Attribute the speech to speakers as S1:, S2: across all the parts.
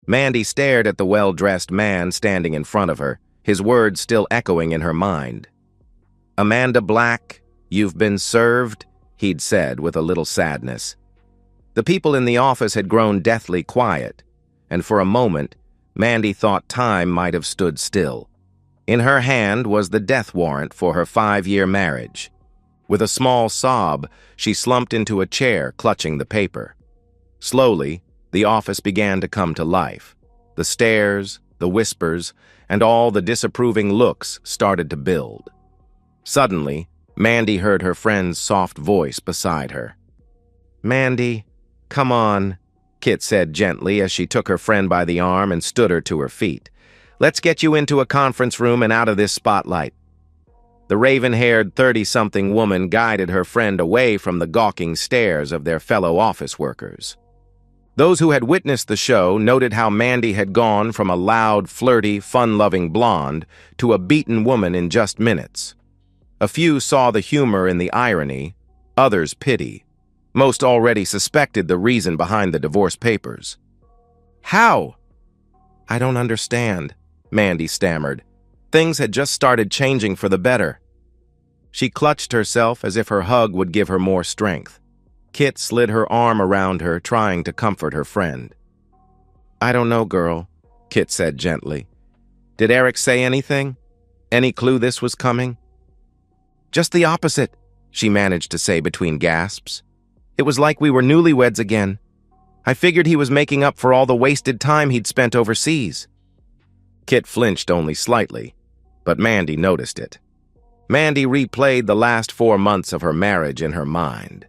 S1: Mandy stared at the well-dressed man standing in front of her, his words still echoing in her mind. "Amanda Black, you've been served," he'd said with a little sadness. The people in the office had grown deathly quiet, and for a moment, Mandy thought time might have stood still. In her hand was the death warrant for her 5-year marriage. With a small sob, she slumped into a chair, clutching the paper. Slowly, the office began to come to life. The stares, the whispers, and all the disapproving looks started to build. Suddenly, Mandy heard her friend's soft voice beside her. "Mandy, come on," Kit said gently as she took her friend by the arm and stood her to her feet. "Let's get you into a conference room and out of this spotlight." The raven-haired 30-something woman guided her friend away from the gawking stares of their fellow office workers. Those who had witnessed the show noted how Mandy had gone from a loud, flirty, fun-loving blonde to a beaten woman in just minutes. A few saw the humor in the irony, others pity. Most already suspected the reason behind the divorce papers. "How?" "I don't understand," Mandy stammered. Things had just started changing for the better. She clutched herself as if her hug would give her more strength. Kit slid her arm around her, trying to comfort her friend. "I don't know, girl," Kit said gently. "Did Eric say anything? Any clue this was coming?" "Just the opposite," she managed to say between gasps. "It was like we were newlyweds again. I figured he was making up for all the wasted time he'd spent overseas." Kit flinched only slightly, but Mandy noticed it. Mandy replayed the last 4 months of her marriage in her mind.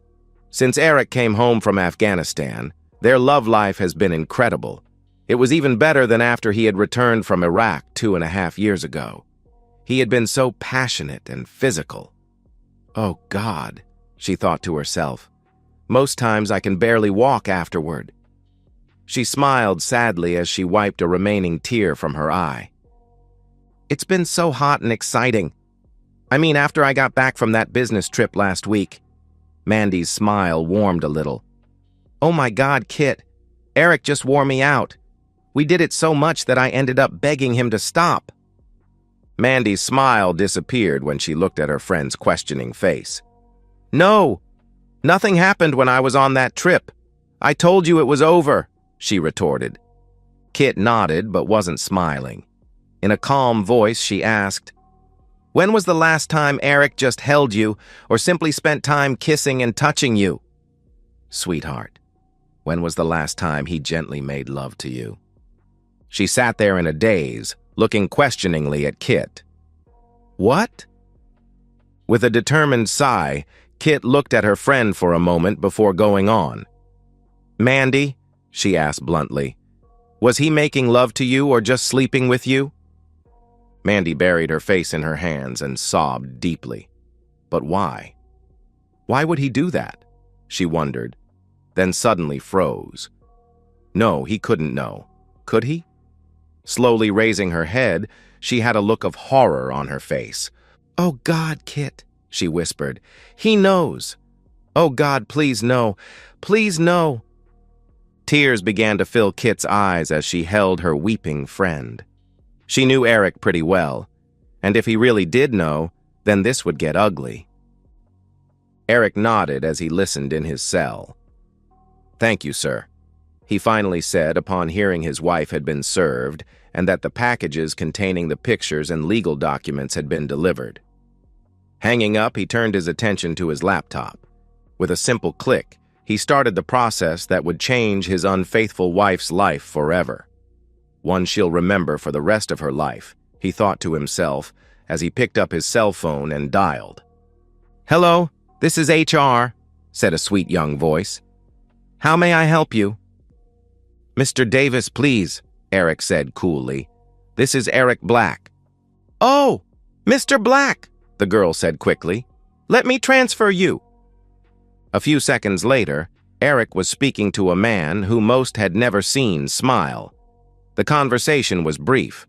S1: Since Eric came home from Afghanistan, their love life has been incredible. It was even better than after he had returned from Iraq 2.5 years ago. He had been so passionate and physical. "Oh, God," she thought to herself. "Most times I can barely walk afterward." She smiled sadly as she wiped a remaining tear from her eye. "It's been so hot and exciting. I mean, after I got back from that business trip last week." Mandy's smile warmed a little. "Oh my God, Kit. Eric just wore me out. We did it so much that I ended up begging him to stop." Mandy's smile disappeared when she looked at her friend's questioning face. "No, nothing happened when I was on that trip. I told you it was over," she retorted. Kit nodded but wasn't smiling. In a calm voice, she asked, "When was the last time Eric just held you or simply spent time kissing and touching you?" "Sweetheart, when was the last time he gently made love to you?" She sat there in a daze, looking questioningly at Kit. "What?" With a determined sigh, Kit looked at her friend for a moment before going on. "Mandy," she asked bluntly, "was he making love to you or just sleeping with you?" Mandy buried her face in her hands and sobbed deeply. But why? Why would he do that? She wondered, then suddenly froze. No, he couldn't know. Could he? Slowly raising her head, she had a look of horror on her face. "Oh God, Kit," she whispered. "He knows. Oh God, please no. Please no." Tears began to fill Kit's eyes as she held her weeping friend. She knew Eric pretty well, and if he really did know, then this would get ugly. Eric nodded as he listened in his cell. "Thank you, sir," he finally said upon hearing his wife had been served and that the packages containing the pictures and legal documents had been delivered. Hanging up, he turned his attention to his laptop. With a simple click, he started the process that would change his unfaithful wife's life forever. One she'll remember for the rest of her life, he thought to himself as he picked up his cell phone and dialed. "Hello, this is HR," said a sweet young voice. "How may I help you?" "Mr. Davis, please," Eric said coolly. "This is Eric Black." "Oh, Mr. Black," the girl said quickly. "Let me transfer you." A few seconds later, Eric was speaking to a man who most had never seen smile. The conversation was brief.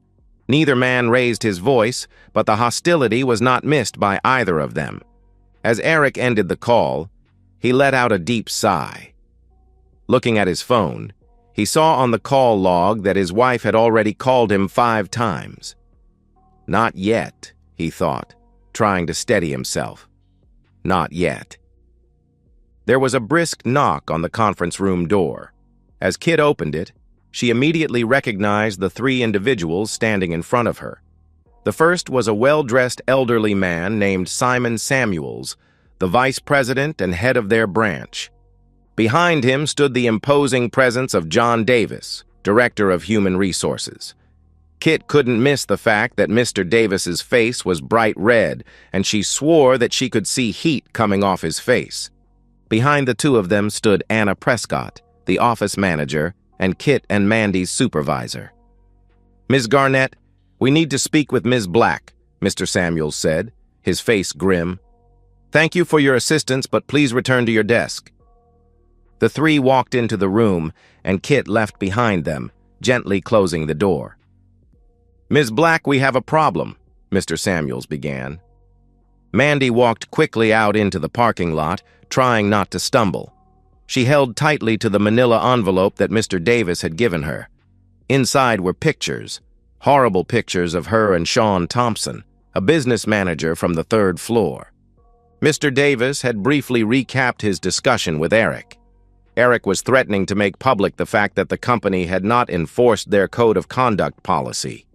S1: Neither man raised his voice, but the hostility was not missed by either of them. As Eric ended the call, he let out a deep sigh. Looking at his phone, He saw on the call log that his wife had already called him 5 times. Not yet, he thought, trying to steady himself. Not yet. There was a brisk knock on the conference room door. As Kit opened it, she immediately recognized the 3 individuals standing in front of her. The first was a well-dressed elderly man named Simon Samuels, the vice president and head of their branch. Behind him stood the imposing presence of John Davis, director of human resources. Kit couldn't miss the fact that Mr. Davis's face was bright red, and she swore that she could see heat coming off his face. Behind the 2 of them stood Anna Prescott, the office manager, and Kit and Mandy's supervisor. "Ms. Garnett, we need to speak with Ms. Black," Mr. Samuels said, his face grim. "Thank you for your assistance, but please return to your desk." The 3 walked into the room, and Kit left behind them, gently closing the door. "Ms. Black, we have a problem," Mr. Samuels began. Mandy walked quickly out into the parking lot, trying not to stumble. She held tightly to the manila envelope that Mr. Davis had given her. Inside were pictures, horrible pictures of her and Sean Thompson, a business manager from the 3rd floor. Mr. Davis had briefly recapped his discussion with Eric. Eric was threatening to make public the fact that the company had not enforced their code of conduct policy.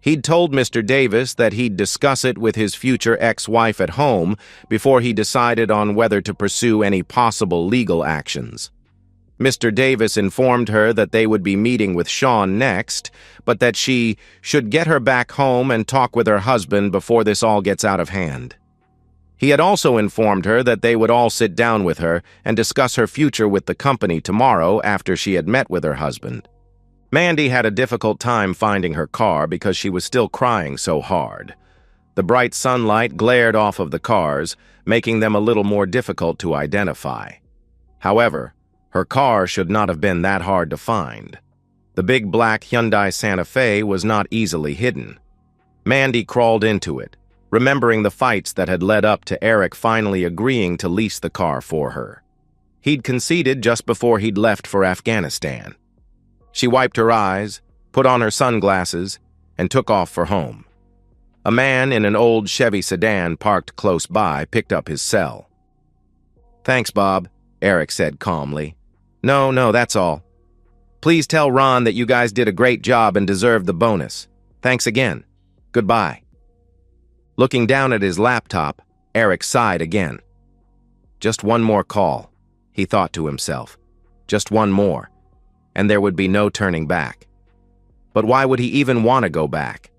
S1: He'd told Mr. Davis that he'd discuss it with his future ex-wife at home before he decided on whether to pursue any possible legal actions. Mr. Davis informed her that they would be meeting with Sean next, but that she should get her back home and talk with her husband before this all gets out of hand. He had also informed her that they would all sit down with her and discuss her future with the company tomorrow after she had met with her husband. Mandy had a difficult time finding her car because she was still crying so hard. The bright sunlight glared off of the cars, making them a little more difficult to identify. However, her car should not have been that hard to find. The big black Hyundai Santa Fe was not easily hidden. Mandy crawled into it, remembering the fights that had led up to Eric finally agreeing to lease the car for her. He'd conceded just before he'd left for Afghanistan. She wiped her eyes, put on her sunglasses, and took off for home. A man in an old Chevy sedan parked close by picked up his cell. "Thanks, Bob," Eric said calmly. No, that's all. Please tell Ron that you guys did a great job and deserved the bonus. Thanks again. Goodbye." Looking down at his laptop, Eric sighed again. Just one more call, he thought to himself. Just one more, and there would be no turning back. But why would he even want to go back?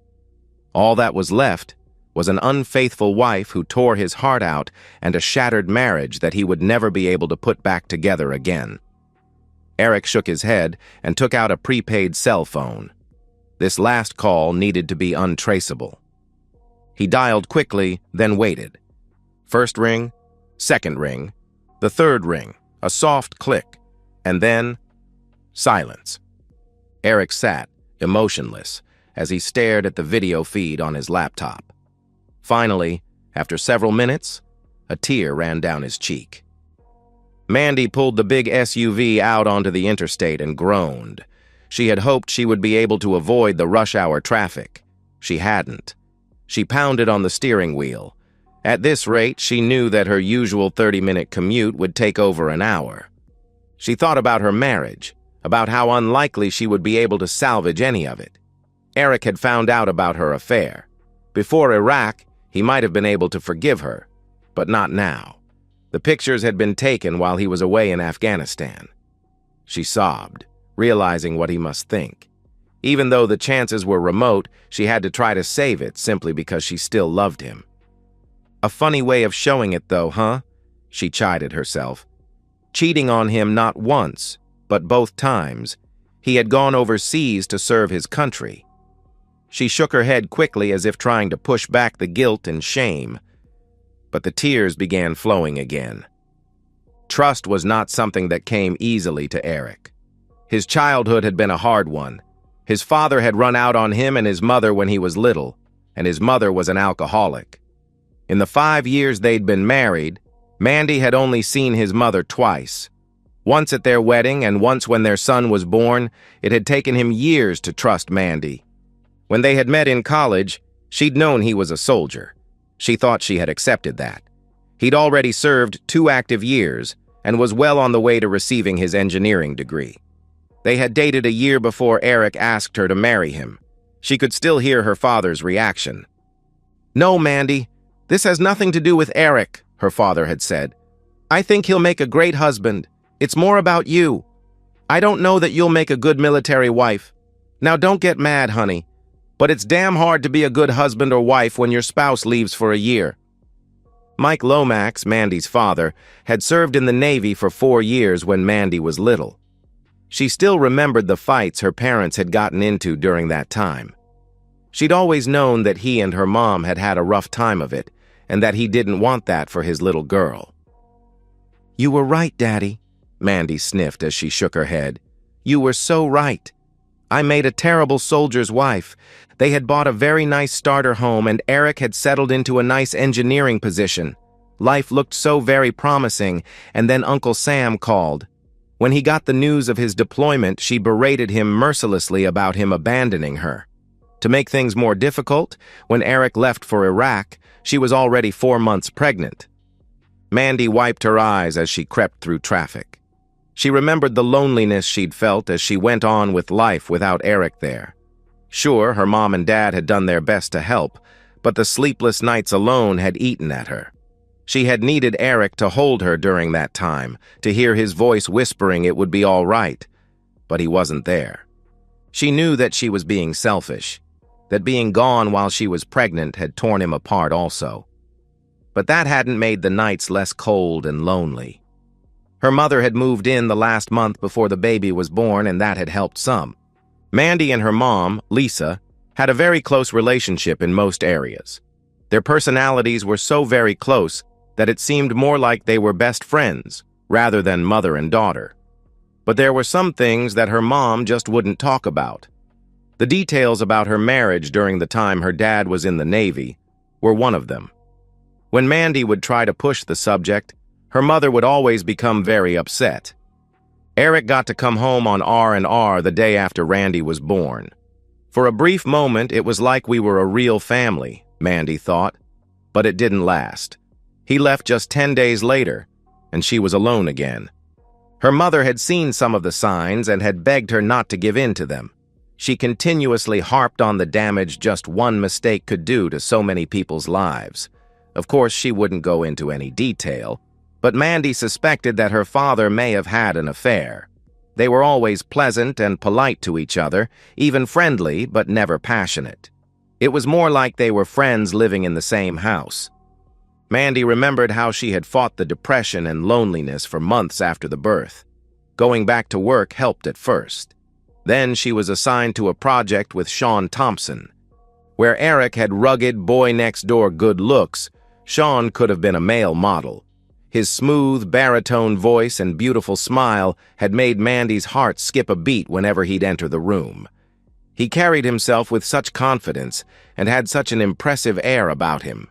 S1: All that was left was an unfaithful wife who tore his heart out and a shattered marriage that he would never be able to put back together again. Eric shook his head and took out a prepaid cell phone. This last call needed to be untraceable. He dialed quickly, then waited. First ring, second ring, the third ring, a soft click, and then silence. Eric sat, emotionless, as he stared at the video feed on his laptop. Finally, after several minutes, a tear ran down his cheek. Mandy pulled the big SUV out onto the interstate and groaned. She had hoped she would be able to avoid the rush-hour traffic. She hadn't. She pounded on the steering wheel. At this rate, she knew that her usual 30-minute commute would take over an hour. She thought about her marriage, about how unlikely she would be able to salvage any of it. Eric had found out about her affair. Before Iraq, he might have been able to forgive her, but not now. The pictures had been taken while he was away in Afghanistan. She sobbed, realizing what he must think. Even though the chances were remote, she had to try to save it simply because she still loved him. A funny way of showing it, though, huh? She chided herself. Cheating on him not once, but both times. He had gone overseas to serve his country. She shook her head quickly as if trying to push back the guilt and shame. But the tears began flowing again. Trust was not something that came easily to Eric. His childhood had been a hard one. His father had run out on him and his mother when he was little, and his mother was an alcoholic. In the 5 years they'd been married, Mandy had only seen his mother twice. Once at their wedding and once when their son was born, it had taken him years to trust Mandy. When they had met in college, she'd known he was a soldier. She thought she had accepted that. He'd already served 2 active years and was well on the way to receiving his engineering degree. They had dated a year before Eric asked her to marry him. She could still hear her father's reaction. "No, Mandy, this has nothing to do with Eric," her father had said. "I think he'll make a great husband. It's more about you. I don't know that you'll make a good military wife. Now don't get mad, honey, but it's damn hard to be a good husband or wife when your spouse leaves for a year." Mike Lomax, Mandy's father, had served in the Navy for 4 years when Mandy was little. She still remembered the fights her parents had gotten into during that time. She'd always known that he and her mom had had a rough time of it, and that he didn't want that for his little girl. "You were right, Daddy," Mandy sniffed as she shook her head. "You were so right. I made a terrible soldier's wife. They had bought a very nice starter home and Eric had settled into a nice engineering position. Life looked so very promising, and then Uncle Sam called. When he got the news of his deployment, she berated him mercilessly about him abandoning her. To make things more difficult, when Eric left for Iraq, she was already 4 months pregnant." Mandy wiped her eyes as she crept through traffic. She remembered the loneliness she'd felt as she went on with life without Eric there. Sure, her mom and dad had done their best to help, but the sleepless nights alone had eaten at her. She had needed Eric to hold her during that time, to hear his voice whispering it would be all right, but he wasn't there. She knew that she was being selfish, that being gone while she was pregnant had torn him apart also. But that hadn't made the nights less cold and lonely. Her mother had moved in the last month before the baby was born, and that had helped some. Mandy and her mom, Lisa, had a very close relationship in most areas. Their personalities were so very close that it seemed more like they were best friends, rather than mother and daughter. But there were some things that her mom just wouldn't talk about. The details about her marriage during the time her dad was in the Navy were one of them. When Mandy would try to push the subject, her mother would always become very upset. Eric got to come home on R&R the day after Randy was born. For a brief moment, it was like we were a real family, Mandy thought, but it didn't last. He left just 10 days later, and she was alone again. Her mother had seen some of the signs and had begged her not to give in to them. She continuously harped on the damage just one mistake could do to so many people's lives. Of course, she wouldn't go into any detail, but Mandy suspected that her father may have had an affair. They were always pleasant and polite to each other, even friendly, but never passionate. It was more like they were friends living in the same house. Mandy remembered how she had fought the depression and loneliness for months after the birth. Going back to work helped at first. Then she was assigned to a project with Sean Thompson. Where Eric had rugged, boy-next-door good looks, Sean could have been a male model. His smooth, baritone voice and beautiful smile had made Mandy's heart skip a beat whenever he'd enter the room. He carried himself with such confidence and had such an impressive air about him.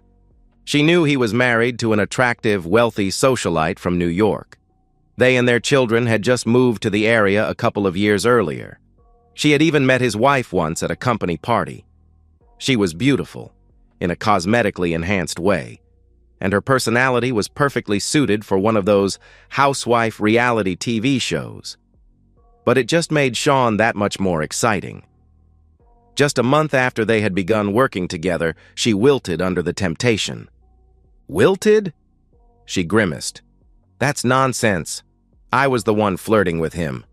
S1: She knew he was married to an attractive, wealthy socialite from New York. They and their children had just moved to the area a couple of years earlier. She had even met his wife once at a company party. She was beautiful, in a cosmetically enhanced way, and her personality was perfectly suited for one of those housewife reality TV shows. But it just made Sean that much more exciting. Just a month after they had begun working together, she wilted under the temptation. Wilted? She grimaced. That's nonsense. I was the one flirting with him.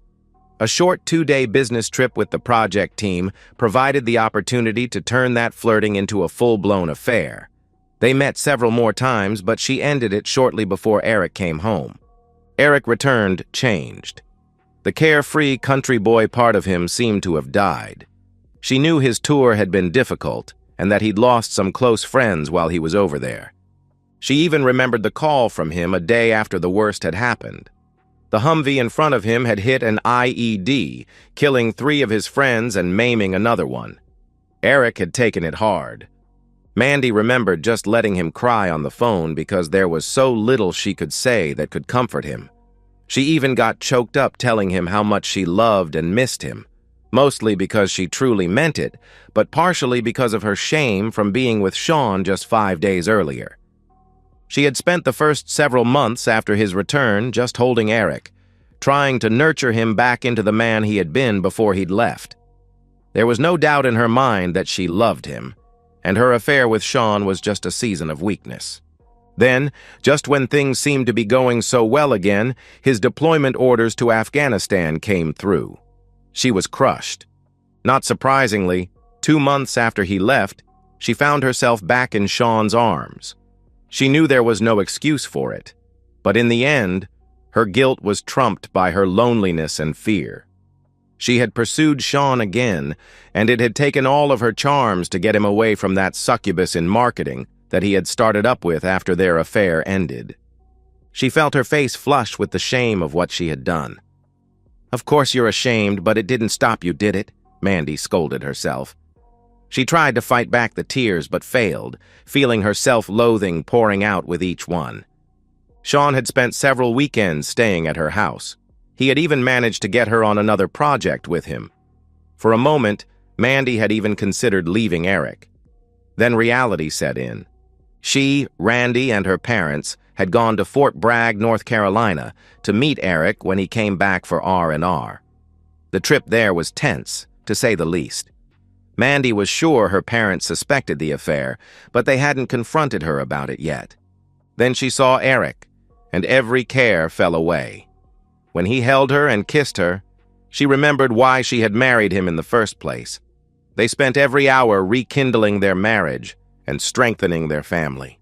S1: A short 2-day business trip with the project team provided the opportunity to turn that flirting into a full-blown affair. They met several more times, but she ended it shortly before Eric came home. Eric returned, changed. The carefree country boy part of him seemed to have died. She knew his tour had been difficult and that he'd lost some close friends while he was over there. She even remembered the call from him a day after the worst had happened. The Humvee in front of him had hit an IED, killing 3 of his friends and maiming another one. Eric had taken it hard. Mandy remembered just letting him cry on the phone because there was so little she could say that could comfort him. She even got choked up telling him how much she loved and missed him, mostly because she truly meant it, but partially because of her shame from being with Sean just 5 days earlier. She had spent the first several months after his return just holding Eric, trying to nurture him back into the man he had been before he'd left. There was no doubt in her mind that she loved him, and her affair with Sean was just a season of weakness. Then, just when things seemed to be going so well again, his deployment orders to Afghanistan came through. She was crushed. Not surprisingly, 2 months after he left, she found herself back in Sean's arms. She knew there was no excuse for it, but in the end, her guilt was trumped by her loneliness and fear. She had pursued Sean again, and it had taken all of her charms to get him away from that succubus in marketing that he had started up with after their affair ended. She felt her face flush with the shame of what she had done. "Of course you're ashamed, but it didn't stop you, did it?" Mandy scolded herself. She tried to fight back the tears but failed, feeling her self-loathing pouring out with each one. Sean had spent several weekends staying at her house. He had even managed to get her on another project with him. For a moment, Mandy had even considered leaving Eric. Then reality set in. She, Randy, and her parents had gone to Fort Bragg, North Carolina, to meet Eric when he came back for R&R. The trip there was tense, to say the least. Mandy was sure her parents suspected the affair, but they hadn't confronted her about it yet. Then she saw Eric, and every care fell away. When he held her and kissed her, she remembered why she had married him in the first place. They spent every hour rekindling their marriage and strengthening their family.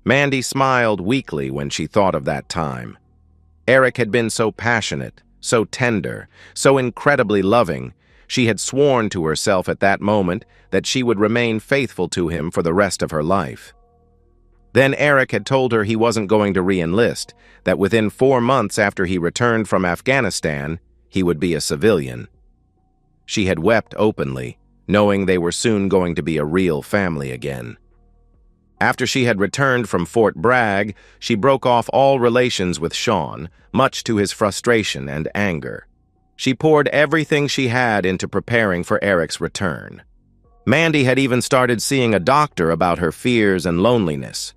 S1: Mandy smiled weakly when she thought of that time. Eric had been so passionate, so tender, so incredibly loving. She had sworn to herself at that moment that she would remain faithful to him for the rest of her life. Then Eric had told her he wasn't going to re-enlist, that within 4 months after he returned from Afghanistan, he would be a civilian. She had wept openly, knowing they were soon going to be a real family again. After she had returned from Fort Bragg, she broke off all relations with Sean, much to his frustration and anger. She poured everything she had into preparing for Eric's return. Mandy had even started seeing a doctor about her fears and loneliness.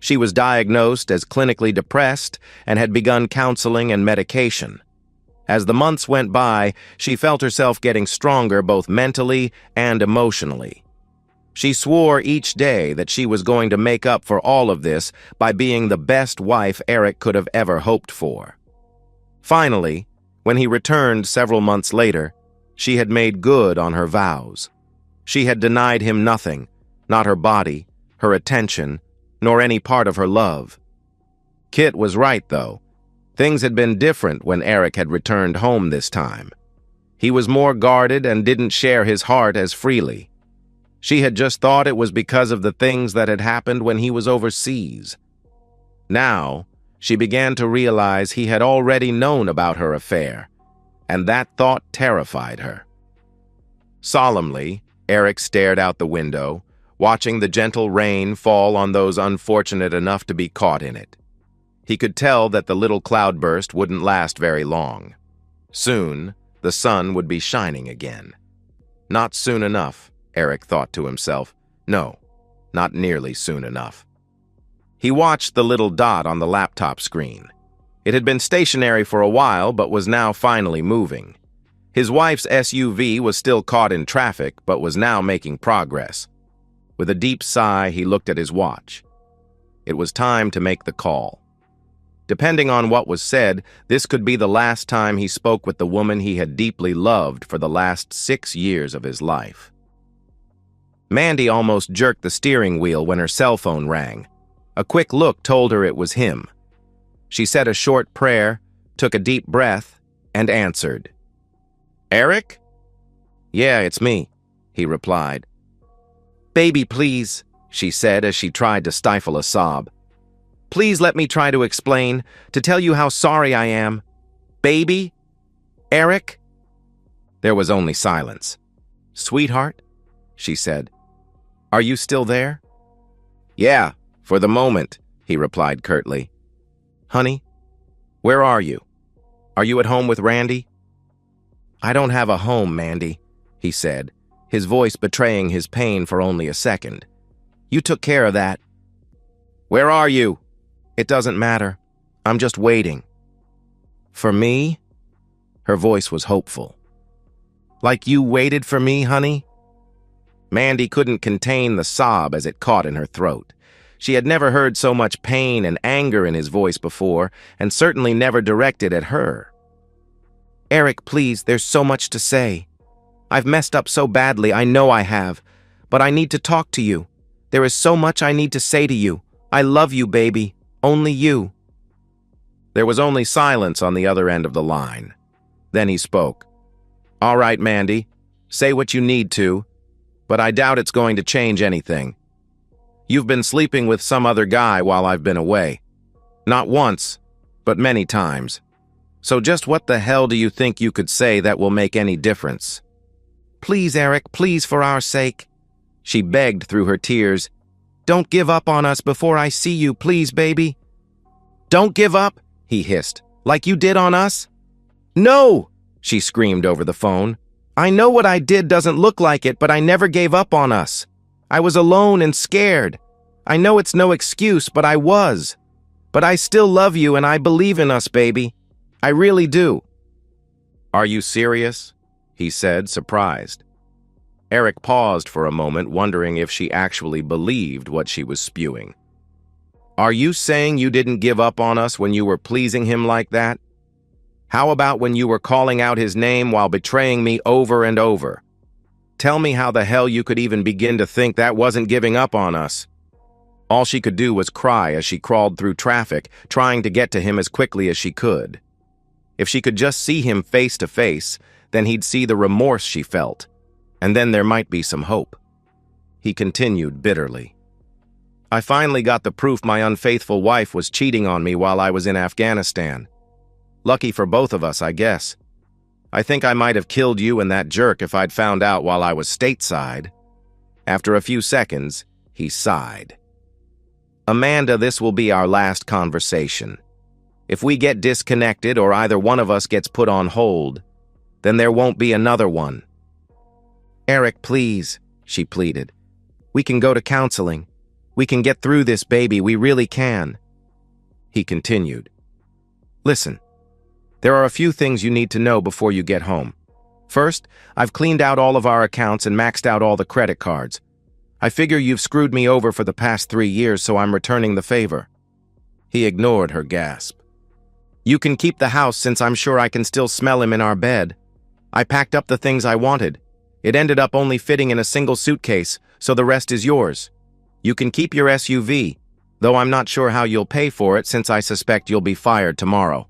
S1: She was diagnosed as clinically depressed and had begun counseling and medication. As the months went by, she felt herself getting stronger both mentally and emotionally. She swore each day that she was going to make up for all of this by being the best wife Eric could have ever hoped for. Finally, when he returned several months later, she had made good on her vows. She had denied him nothing, not her body, her attention, nor any part of her love. Kit was right, though. Things had been different when Eric had returned home this time. He was more guarded and didn't share his heart as freely. She had just thought it was because of the things that had happened when he was overseas. Now, she began to realize he had already known about her affair, and that thought terrified her. Solemnly, Eric stared out the window, watching the gentle rain fall on those unfortunate enough to be caught in it. He could tell that the little cloudburst wouldn't last very long. Soon, the sun would be shining again. Not soon enough, Eric thought to himself. No, not nearly soon enough. He watched the little dot on the laptop screen. It had been stationary for a while, but was now finally moving. His wife's SUV was still caught in traffic, but was now making progress. With a deep sigh, he looked at his watch. It was time to make the call. Depending on what was said, this could be the last time he spoke with the woman he had deeply loved for the last 6 years of his life. Mandy almost jerked the steering wheel when her cell phone rang. A quick look told her it was him. She said a short prayer, took a deep breath, and answered. "Eric?" "Yeah, it's me," he replied. "Baby, please," she said as she tried to stifle a sob. "Please let me try to explain, to tell you how sorry I am. Baby? Eric?" There was only silence. "Sweetheart?" she said. "Are you still there?" "Yeah, for the moment," he replied curtly. "Honey?" Where are you? Are you at home with Randy? I don't have a home, Mandy, he said, his voice betraying his pain for only a second. You took care of that. Where are you? It doesn't matter. I'm just waiting. For me? Her voice was hopeful. Like you waited for me, honey? Mandy couldn't contain the sob as it caught in her throat. She had never heard so much pain and anger in his voice before, and certainly never directed at her. Eric, please, there's so much to say. I've messed up so badly, I know I have. But I need to talk to you. There is so much I need to say to you. I love you, baby. Only you. There was only silence on the other end of the line. Then he spoke. All right, Mandy. Say what you need to, but I doubt it's going to change anything. You've been sleeping with some other guy while I've been away. Not once, but many times. So just what the hell do you think you could say that will make any difference? Please, Eric, please, for our sake. She begged through her tears. Don't give up on us before I see you, please, baby. Don't give up, he hissed, like you did on us? No, she screamed over the phone. I know what I did doesn't look like it, but I never gave up on us. I was alone and scared. I know it's no excuse, but I was. But I still love you and I believe in us, baby. I really do. Are you serious? He said, surprised. Eric paused for a moment, wondering if she actually believed what she was spewing. Are you saying you didn't give up on us when you were pleasing him like that? How about when you were calling out his name while betraying me over and over? Tell me how the hell you could even begin to think that wasn't giving up on us. All she could do was cry as she crawled through traffic, trying to get to him as quickly as she could. If she could just see him face to face, then he'd see the remorse she felt, and then there might be some hope. He continued bitterly. I finally got the proof my unfaithful wife was cheating on me while I was in Afghanistan. Lucky for both of us, I guess. I think I might have killed you and that jerk if I'd found out while I was stateside. After a few seconds, he sighed. Amanda, this will be our last conversation. If we get disconnected or either one of us gets put on hold, then there won't be another one. Eric, please, she pleaded. We can go to counseling. We can get through this, baby, we really can. He continued. Listen, there are a few things you need to know before you get home. First, I've cleaned out all of our accounts and maxed out all the credit cards. I figure you've screwed me over for the past 3 years, so I'm returning the favor. He ignored her gasp. You can keep the house since I'm sure I can still smell him in our bed. I packed up the things I wanted. It ended up only fitting in a single suitcase, so the rest is yours. You can keep your SUV, though I'm not sure how you'll pay for it since I suspect you'll be fired tomorrow.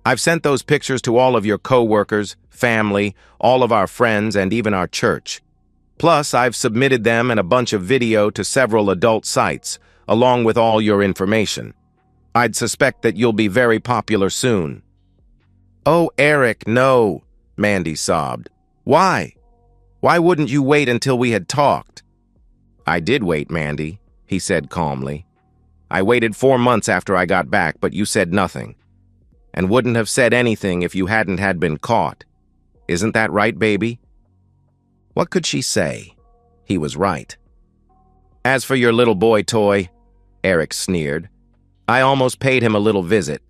S1: I've sent those pictures to all of your co-workers, family, all of our friends, and even our church. Plus, I've submitted them and a bunch of video to several adult sites, along with all your information. I'd suspect that you'll be very popular soon. Oh, Eric, no, Mandy sobbed. Why? Why wouldn't you wait until we had talked? I did wait, Mandy, he said calmly. I waited 4 months after I got back, but you said nothing. And wouldn't have said anything if you hadn't had been caught. Isn't that right, baby? What could she say? He was right. As for your little boy toy, Eric sneered, I almost paid him a little visit.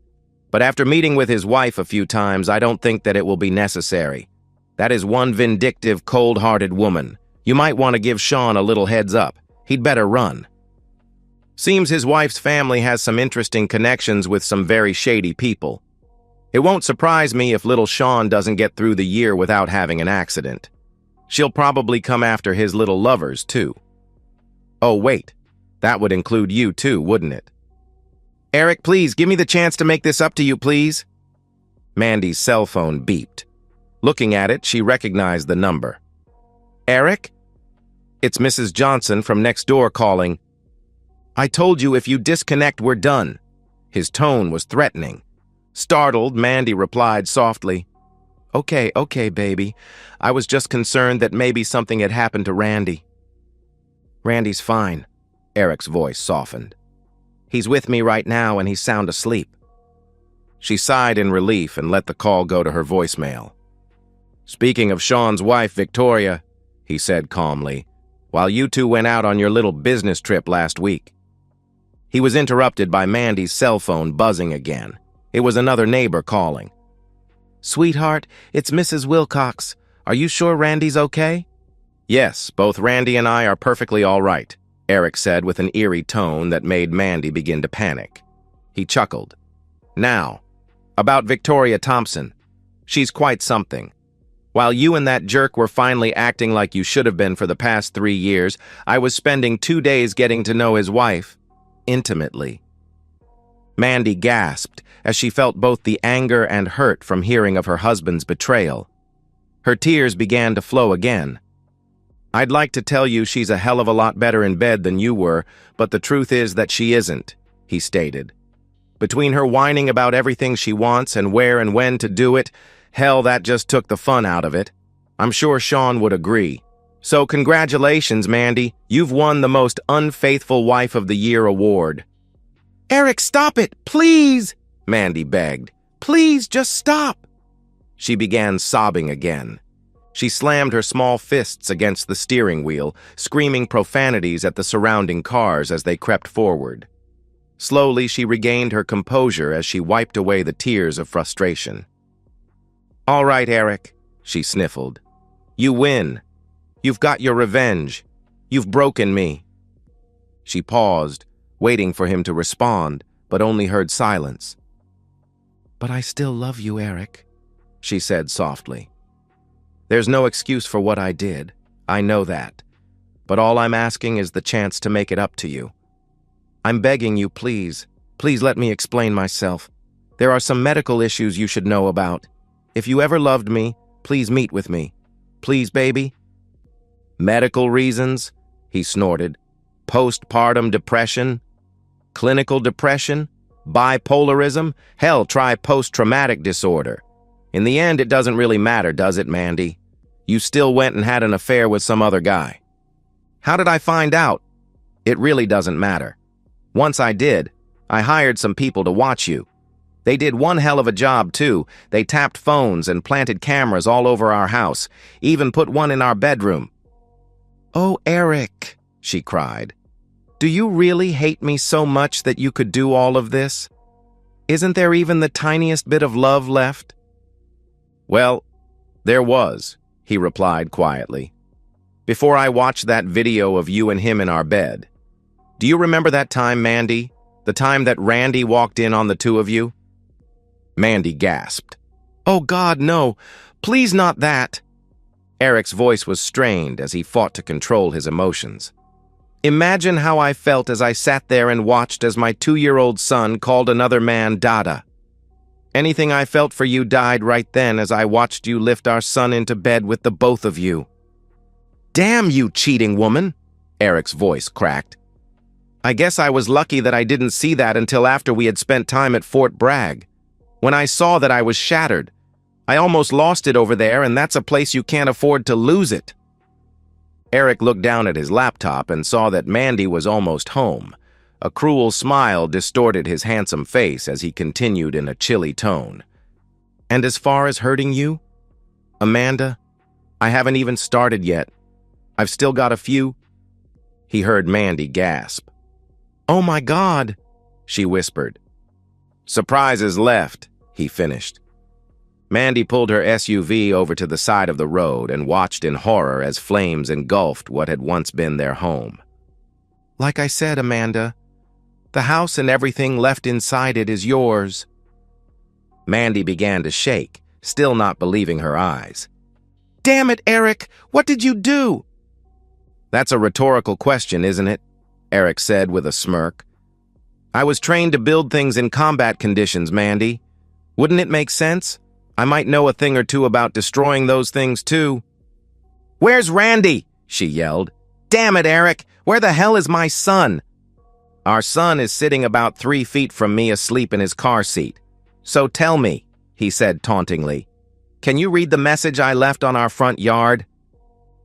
S1: But after meeting with his wife a few times, I don't think that it will be necessary. That is one vindictive, cold-hearted woman. You might want to give Sean a little heads up. He'd better run. Seems his wife's family has some interesting connections with some very shady people. It won't surprise me if little Sean doesn't get through the year without having an accident. She'll probably come after his little lovers, too. Oh, wait. That would include you, too, wouldn't it? Eric, please, give me the chance to make this up to you, please. Mandy's cell phone beeped. Looking at it, she recognized the number. Eric? It's Mrs. Johnson from next door calling. I told you if you disconnect, we're done. His tone was threatening. Startled, Mandy replied softly, Okay, baby. I was just concerned that maybe something had happened to Randy. Randy's fine. Eric's voice softened. He's with me right now and he's sound asleep. She sighed in relief and let the call go to her voicemail. "Speaking of Sean's wife, Victoria," he said calmly, "while you two went out on your little business trip last week." He was interrupted by Mandy's cell phone buzzing again. It was another neighbor calling. "Sweetheart, it's Mrs. Wilcox. Are you sure Randy's okay?" "Yes, both Randy and I are perfectly all right," Eric said with an eerie tone that made Mandy begin to panic. He chuckled. "Now, about Victoria Thompson. She's quite something. While you and that jerk were finally acting like you should have been for the past 3 years, I was spending 2 days getting to know his wife, intimately." Mandy gasped as she felt both the anger and hurt from hearing of her husband's betrayal. Her tears began to flow again. "I'd like to tell you she's a hell of a lot better in bed than you were, but the truth is that she isn't," he stated. "Between her whining about everything she wants and where and when to do it, hell, that just took the fun out of it. I'm sure Sean would agree. So congratulations, Mandy. You've won the Most Unfaithful Wife of the Year award." "Eric, stop it, please!" Mandy begged. "Please, just stop!" She began sobbing again. She slammed her small fists against the steering wheel, screaming profanities at the surrounding cars as they crept forward. Slowly, she regained her composure as she wiped away the tears of frustration. "All right, Eric," she sniffled. "You win. You've got your revenge. You've broken me." She paused, waiting for him to respond, but only heard silence. "But I still love you, Eric," she said softly. "There's no excuse for what I did. I know that. But all I'm asking is the chance to make it up to you. I'm begging you, please. Please let me explain myself. There are some medical issues you should know about. If you ever loved me, please meet with me. Please, baby." "Medical reasons?" he snorted. "Postpartum depression? Clinical depression? Bipolarism? Hell, try post-traumatic disorder. In the end, it doesn't really matter, does it, Mandy? You still went and had an affair with some other guy. How did I find out? It really doesn't matter. Once I did, I hired some people to watch you. They did one hell of a job, too. They tapped phones and planted cameras all over our house, even put one in our bedroom." "Oh, Eric," she cried. "Do you really hate me so much that you could do all of this? Isn't there even the tiniest bit of love left?" "Well, there was," he replied quietly. "Before I watched that video of you and him in our bed. Do you remember that time, Mandy? The time that Randy walked in on the two of you?" Mandy gasped. "Oh God, no. Please not that." Eric's voice was strained as he fought to control his emotions. "Imagine how I felt as I sat there and watched as my 2-year-old son called another man Dada. Anything I felt for you died right then as I watched you lift our son into bed with the both of you." "Damn you, cheating woman!" Eric's voice cracked. "I guess I was lucky that I didn't see that until after we had spent time at Fort Bragg. When I saw that, I was shattered. I almost lost it over there, and that's a place you can't afford to lose it." Eric looked down at his laptop and saw that Mandy was almost home. A cruel smile distorted his handsome face as he continued in a chilly tone. "And as far as hurting you, Amanda, I haven't even started yet. I've still got a few." He heard Mandy gasp. "Oh my God," she whispered. "Surprises left," he finished. Mandy pulled her SUV over to the side of the road and watched in horror as flames engulfed what had once been their home. "Like I said, Amanda, the house and everything left inside it is yours." Mandy began to shake, still not believing her eyes. "Damn it, Eric! What did you do?" "That's a rhetorical question, isn't it?" Eric said with a smirk. "I was trained to build things in combat conditions, Mandy. Wouldn't it make sense? I might know a thing or two about destroying those things, too." "Where's Randy?" she yelled. "Damn it, Eric! Where the hell is my son?" "Our son is sitting about 3 feet from me asleep in his car seat. So tell me," he said tauntingly, "can you read the message I left on our front yard?"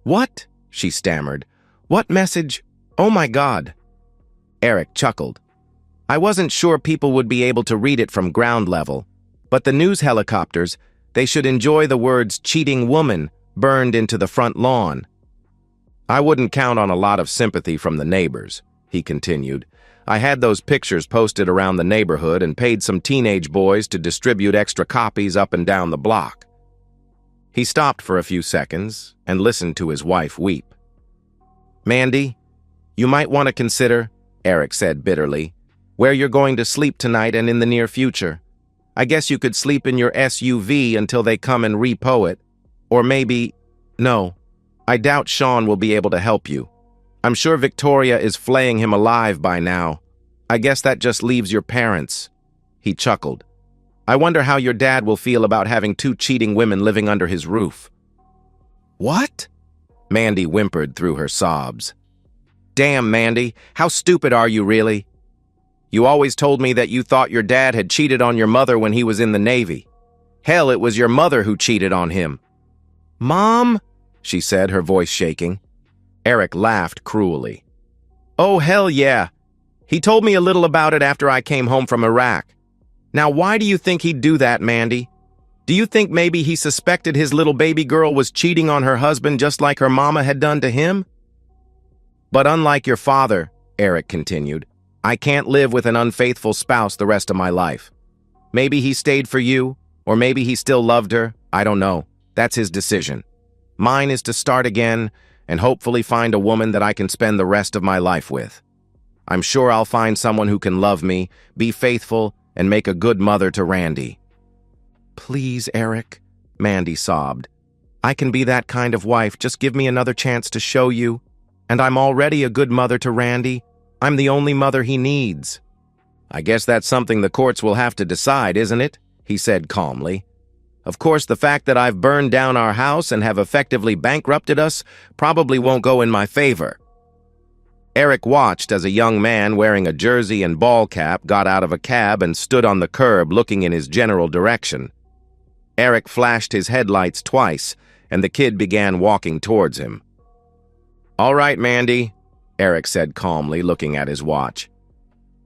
S1: "What?" she stammered. "What message? Oh my God." Eric chuckled. "I wasn't sure people would be able to read it from ground level. But the news helicopters, they should enjoy the words cheating woman burned into the front lawn. I wouldn't count on a lot of sympathy from the neighbors, he continued. I had those pictures posted around the neighborhood and paid some teenage boys to distribute extra copies up and down the block. He stopped for a few seconds and listened to his wife weep. Mandy, you might want to consider, Eric said bitterly, where you're going to sleep tonight and in the near future. I guess you could sleep in your SUV until they come and repo it. Or maybe, no, I doubt Sean will be able to help you. I'm sure Victoria is flaying him alive by now. I guess that just leaves your parents. He chuckled. I wonder how your dad will feel about having two cheating women living under his roof. What? Mandy whimpered through her sobs. Damn, Mandy, how stupid are you really? You always told me that you thought your dad had cheated on your mother when he was in the Navy. Hell, it was your mother who cheated on him. Mom? She said, her voice shaking. Eric laughed cruelly. Oh, hell yeah. He told me a little about it after I came home from Iraq. Now, why do you think he'd do that, Mandy? Do you think maybe he suspected his little baby girl was cheating on her husband just like her mama had done to him? But unlike your father, Eric continued, I can't live with an unfaithful spouse the rest of my life. Maybe he stayed for you, or maybe he still loved her. I don't know. That's his decision. Mine is to start again and hopefully find a woman that I can spend the rest of my life with. I'm sure I'll find someone who can love me, be faithful, and make a good mother to Randy. Please, Eric, Mandy sobbed. I can be that kind of wife. Just give me another chance to show you. And I'm already a good mother to Randy. I'm the only mother he needs. I guess that's something the courts will have to decide, isn't it? He said calmly. Of course, the fact that I've burned down our house and have effectively bankrupted us probably won't go in my favor. Eric watched as a young man wearing a jersey and ball cap got out of a cab and stood on the curb looking in his general direction. Eric flashed his headlights twice, and the kid began walking towards him. All right, Mandy, Eric said calmly, looking at his watch.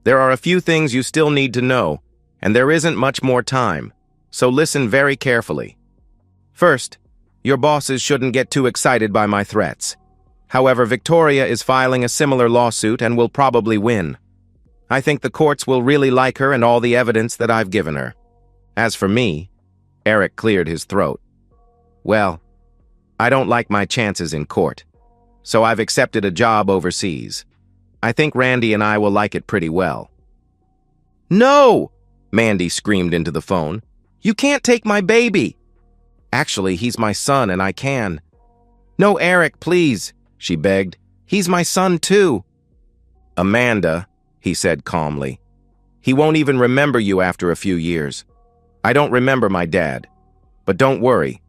S1: There are a few things you still need to know, and there isn't much more time. So listen very carefully. First, your bosses shouldn't get too excited by my threats. However, Victoria is filing a similar lawsuit and will probably win. I think the courts will really like her and all the evidence that I've given her. As for me, Eric cleared his throat. Well, I don't like my chances in court, so I've accepted a job overseas. I think Randy and I will like it pretty well. No! Mandy screamed into the phone. You can't take my baby. Actually, he's my son and I can. No, Eric, please, she begged. He's my son too. Amanda, he said calmly. He won't even remember you after a few years. I don't remember my dad. But don't worry.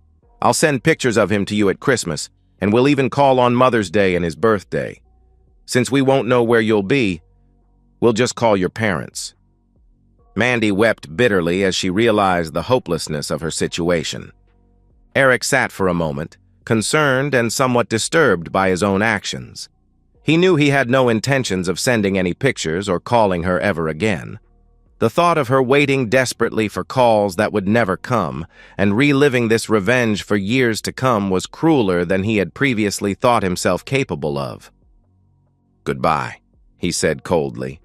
S1: I'll send pictures of him to you at Christmas, and we'll even call on Mother's Day and his birthday. Since we won't know where you'll be, we'll just call your parents. Mandy wept bitterly as she realized the hopelessness of her situation. Eric sat for a moment, concerned and somewhat disturbed by his own actions. He knew he had no intentions of sending any pictures or calling her ever again. The thought of her waiting desperately for calls that would never come and reliving this revenge for years to come was crueler than he had previously thought himself capable of. Goodbye, he said coldly.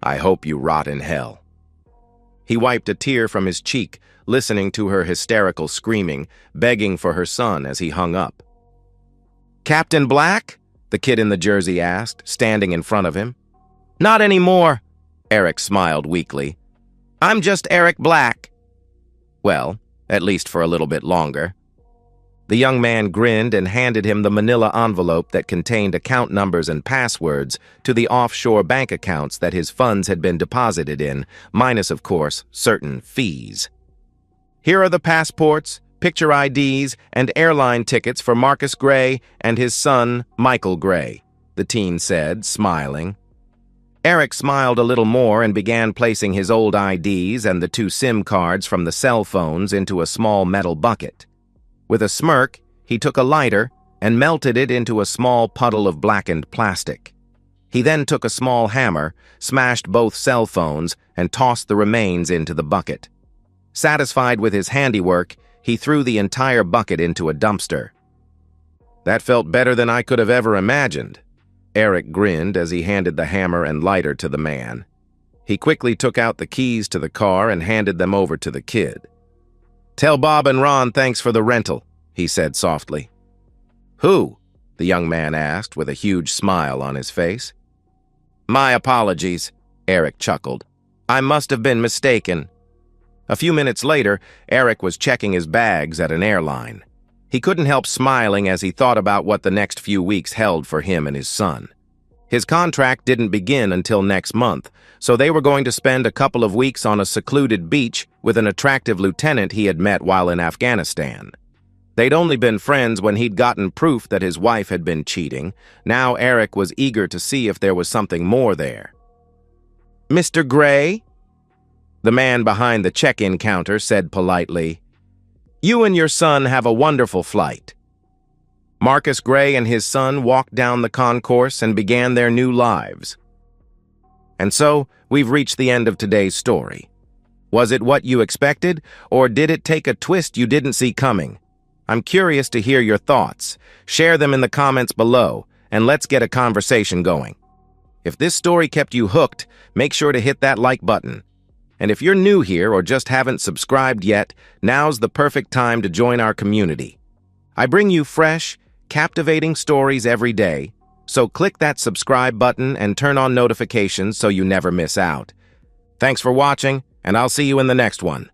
S1: I hope you rot in hell. He wiped a tear from his cheek, listening to her hysterical screaming, begging for her son as he hung up. Captain Black? The kid in the jersey asked, standing in front of him. Not anymore, Eric smiled weakly. I'm just Eric Black. Well, at least for a little bit longer. The young man grinned and handed him the manila envelope that contained account numbers and passwords to the offshore bank accounts that his funds had been deposited in, minus, of course, certain fees. Here are the passports, picture IDs, and airline tickets for Marcus Gray and his son, Michael Gray, the teen said, smiling. Eric smiled a little more and began placing his old IDs and the 2 SIM cards from the cell phones into a small metal bucket. With a smirk, he took a lighter and melted it into a small puddle of blackened plastic. He then took a small hammer, smashed both cell phones, and tossed the remains into the bucket. Satisfied with his handiwork, he threw the entire bucket into a dumpster. "That felt better than I could have ever imagined." Eric grinned as he handed the hammer and lighter to the man. He quickly took out the keys to the car and handed them over to the kid. "Tell Bob and Ron thanks for the rental," he said softly. "Who?" the young man asked with a huge smile on his face. "My apologies," Eric chuckled. "I must have been mistaken." A few minutes later, Eric was checking his bags at an airline. He couldn't help smiling as he thought about what the next few weeks held for him and his son. His contract didn't begin until next month, so they were going to spend a couple of weeks on a secluded beach with an attractive lieutenant he had met while in Afghanistan. They'd only been friends when he'd gotten proof that his wife had been cheating. Now Eric was eager to see if there was something more there. "Mr. Gray?" The man behind the check-in counter said politely, "You and your son have a wonderful flight." Marcus Gray and his son walked down the concourse and began their new lives. And so, we've reached the end of today's story. Was it what you expected, or did it take a twist you didn't see coming? I'm curious to hear your thoughts. Share them in the comments below, and let's get a conversation going. If this story kept you hooked, make sure to hit that like button. And if you're new here or just haven't subscribed yet, now's the perfect time to join our community. I bring you fresh, captivating stories every day, so click that subscribe button and turn on notifications so you never miss out. Thanks for watching, and I'll see you in the next one.